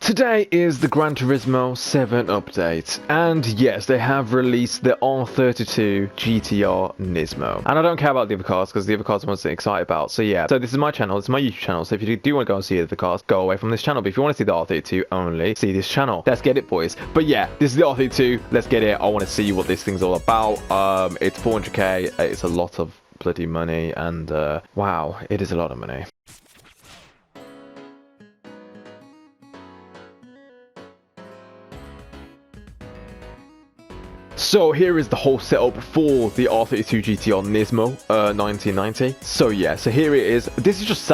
Today is the Gran Turismo 7 update, and yes, they have released the R32 GTR NISMO. And I don't care about the other cars because the other cars I'm most excited about. So yeah, so this is my channel, this is my YouTube channel. So if you do want to go and see the other cars, go away from this channel. But if you want to see the R32 only, see this channel. Let's get it, boys. But yeah, this is the R32. Let's get it. I want to see what this thing's all about. It's 400k. It's a lot of bloody money, and wow, it is a lot of money. So here is the whole setup for the R32 GTR NISMO 1990. So yeah, so here it is. This is just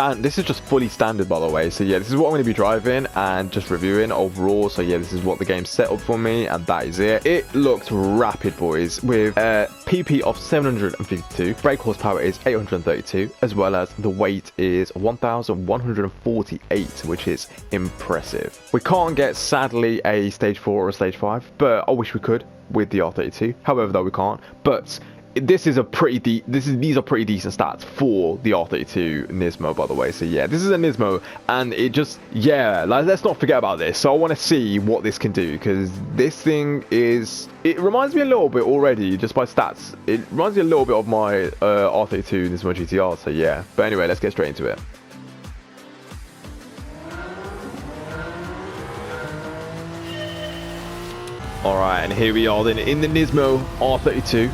fully standard, by the way. So yeah, this is what I'm going to be driving and just reviewing overall. So yeah, this is what the game set up for me, and that is it. It looks rapid, boys, with PP of 752, brake horsepower is 832, as well as the weight is 1148, which is impressive. We can't get, sadly, a stage 4 or a stage 5, but I wish we could with the R32. However, though, we can't. But this is a these are pretty decent stats for the R32 NISMO, by the way. So yeah, this is a NISMO, and it just, yeah, like, let's not forget about this. So I want to see what this can do, because this thing is, it reminds me a little bit already, just by stats. It reminds me a little bit of my R32 NISMO GTR. So yeah, but anyway, let's get straight into it. Alright, and here we are then in the NISMO R32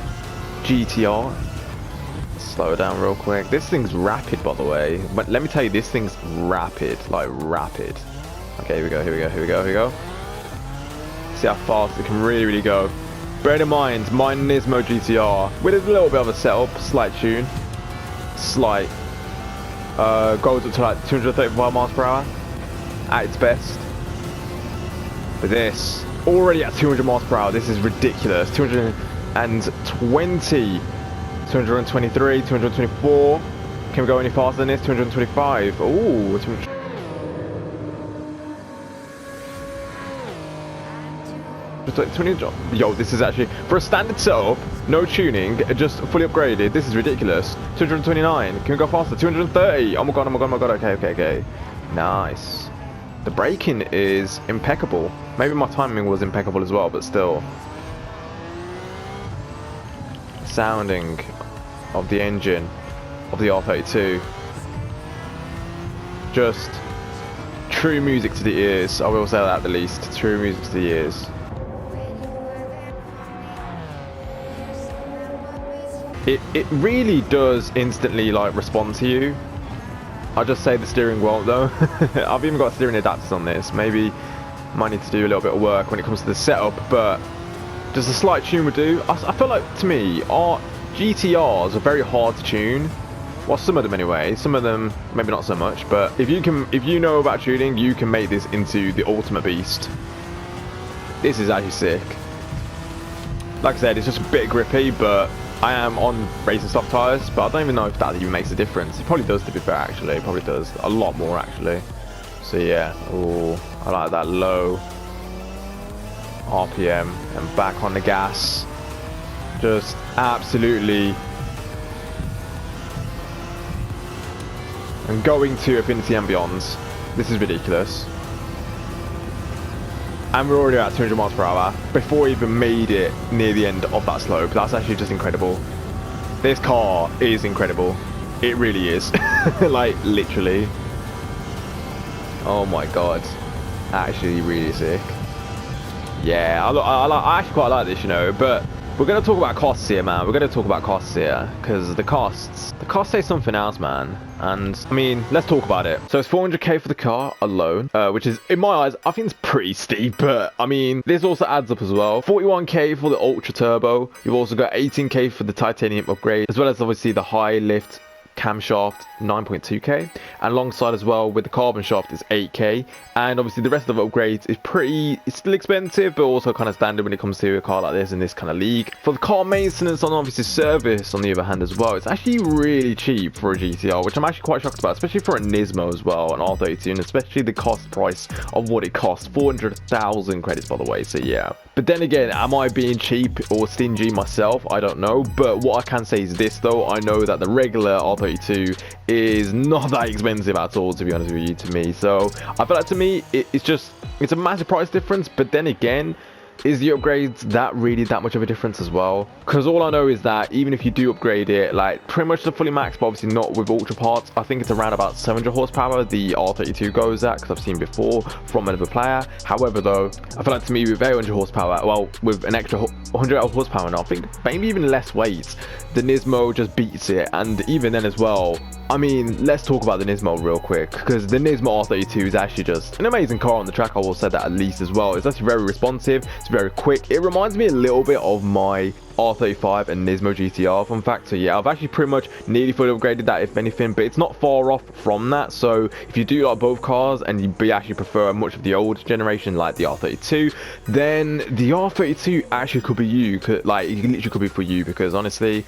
GTR. Slow it down real quick. This thing's rapid, by the way. But let me tell you, this thing's rapid, like rapid. Okay, here we go, here we go, here we go, here we go. See how fast it can really go. Bear in mind, my NISMO GTR, with a little bit of a setup, slight tune, slight, goes up to like 235 miles per hour at its best. But this, already at 200 miles per hour, this is ridiculous. 220, 223, 224. Can we go any faster than this? 225. Ooh, 200. Yo, this is actually, for a standard setup, no tuning, just fully upgraded, this is ridiculous. 229. Can we go faster? 230. Oh my god, oh my god, oh my god. Okay. Nice. The braking is impeccable. Maybe my timing was impeccable as well, but still. Sounding of the engine of the R32. Just true music to the ears. I will say that at the least. True music to the ears. It really does instantly like respond to you. I'll just say the steering won't though. I've even got steering adapters on this. Maybe might need to do a little bit of work when it comes to the setup, but just a slight tune would do. I feel like, to me, our GTRs are very hard to tune. Well, some of them anyway. Some of them maybe not so much, but if you know about tuning, you can make this into the ultimate beast. This is actually sick. Like I said, it's just a bit grippy, but I am on racing soft tyres, but I don't even know if that even makes a difference. It probably does, to be fair, actually. It probably does. A lot more, actually. So, yeah. Ooh, I like that low RPM and back on the gas. Just absolutely. And going to Affinity and beyond. This is ridiculous. And we're already at 200 miles per hour before we even made it near the end of that slope. That's actually just incredible. This car is incredible. It really is. Like, literally. Oh my god. Actually really sick. Yeah, I actually quite like this, you know, but we're going to talk about costs here, man. We're going to talk about costs here, because the costs say something else, man. And I mean, let's talk about it. So it's 400k for the car alone, which is, in my eyes, I think it's pretty steep, but I mean, this also adds up as well. 41k for the ultra turbo. You've also got 18k for the titanium upgrade, as well as obviously the high lift camshaft, 9.2k, and alongside as well with the carbon shaft is 8k, and obviously the rest of the upgrades is it's still expensive, but also kind of standard when it comes to a car like this in this kind of league. For the car maintenance and obviously service, on the other hand as well, it's actually really cheap for a GTR, which I'm actually quite shocked about, especially for a NISMO as well, an R32, and especially the cost price of what it costs. 400,000 credits, by the way. So yeah, but then again, am I being cheap or stingy myself? I don't know, but what I can say is this though: I know that the regular R32 R32 is not that expensive at all, to be honest with you, to me. So I feel like, to me, it's a massive price difference. But then again, is the upgrades that much of a difference as well? Because all I know is that even if you do upgrade it, like pretty much to fully max, but obviously not with ultra parts, I think it's around about 700 horsepower the R32 goes at, because I've seen before from another player. However, though, I feel like, to me, with 800 horsepower, well, with an extra 100 horsepower, and I think maybe even less weight, the Nismo just beats it. And even then as well, I mean, let's talk about the Nismo real quick, because the Nismo R32 is actually just an amazing car on the track. I will say that at least as well. It's actually very responsive. It's very quick. It reminds me a little bit of my R35 and Nismo GTR, fun fact. So yeah, I've actually pretty much nearly fully upgraded that, if anything, but it's not far off from that. So if you do like both cars and you actually prefer much of the old generation like the R32, then the R32 actually could be you. Like, it literally could be for you, because honestly,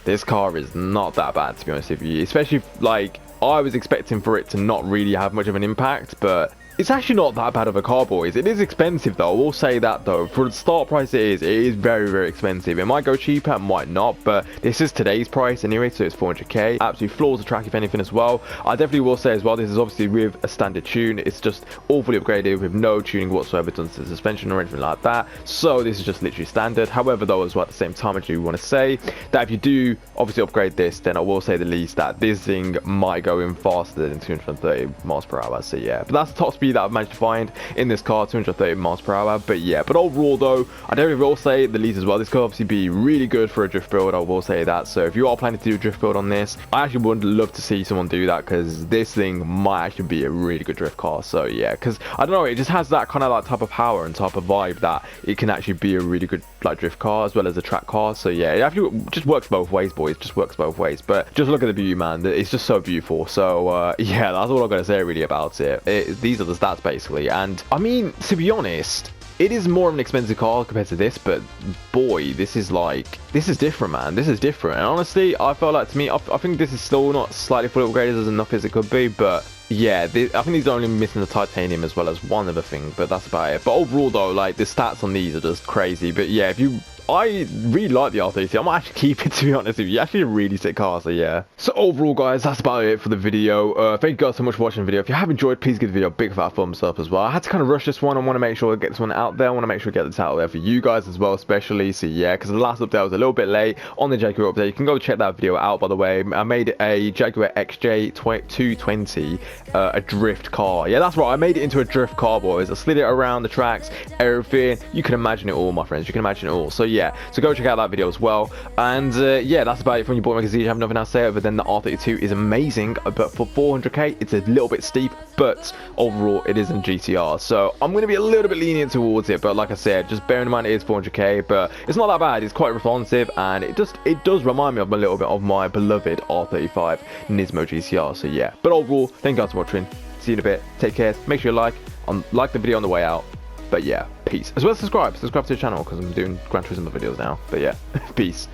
this car is not that bad, to be honest with you. Especially if, like, I was expecting for it to not really have much of an impact, but it's actually not that bad of a car, boys. It is expensive, though. I will say that, though. For the start price it is very, very expensive. It might go cheaper, it might not, but this is today's price anyway, so it's 400k. Absolutely floors the track, if anything, as well. I definitely will say as well, this is obviously with a standard tune. It's just all fully upgraded with no tuning whatsoever done to the suspension or anything like that. So this is just literally standard. However, though, as well, at the same time, I do want to say that if you do obviously upgrade this, then I will say the least that this thing might go in faster than 230 miles per hour. So yeah, but that's the top speed that I've managed to find in this car, 230 miles per hour. But yeah, but overall, though, I definitely will say the least as well, this could obviously be really good for a drift build. I will say that. So if you are planning to do a drift build on this, I actually would love to see someone do that, because this thing might actually be a really good drift car. So yeah, because I don't know, it just has that kind of like type of power and type of vibe that it can actually be a really good like drift car as well as a track car. So yeah, it actually just works both ways, boys. It just works both ways. But just look at the beauty, man. It's just so beautiful. So yeah, that's all I'm gonna say really about it. These are the stats basically. And I mean, to be honest, it is more of an expensive car compared to this, but boy, this is different, man. This is different. And honestly, I felt like, to me, I think this is still not slightly fully upgraded as enough as it could be, but yeah, I think these are only missing the titanium as well as one other thing, but that's about it. But overall, though, like, the stats on these are just crazy. But yeah, I really like the R32. I might actually keep it, to be honest with you. Actually a really sick car, so yeah. So overall, guys, that's about it for the video. Thank you guys so much for watching the video. If you have enjoyed, please give the video a big fat thumbs up as well. I had to kind of rush this one. I want to make sure I get this one out there. I want to make sure I get this out there for you guys as well, especially. So yeah, because the last update was a little bit late on the Jaguar update. You can go check that video out, by the way. I made a Jaguar XJ 220 a drift car. Yeah, that's right. I made it into a drift car, boys. I slid it around the tracks, everything. You can imagine it all, my friends. You can imagine it all. So yeah, so go check out that video as well. And yeah, that's about it from your boy McExige. I have nothing else to say other than the R32 is amazing, but for 400k it's a little bit steep, but overall it is in GTR, so I'm going to be a little bit lenient towards it. But like I said, just bear in mind it is 400k, but it's not that bad. It's quite responsive, and it does remind me of a little bit of my beloved R35 Nismo GTR. So yeah, but overall, thank you guys for watching. See you in a bit. Take care. Make sure you like the video on the way out. But yeah, peace. As well as subscribe to the channel, because I'm doing Gran Turismo videos now. But yeah, peace.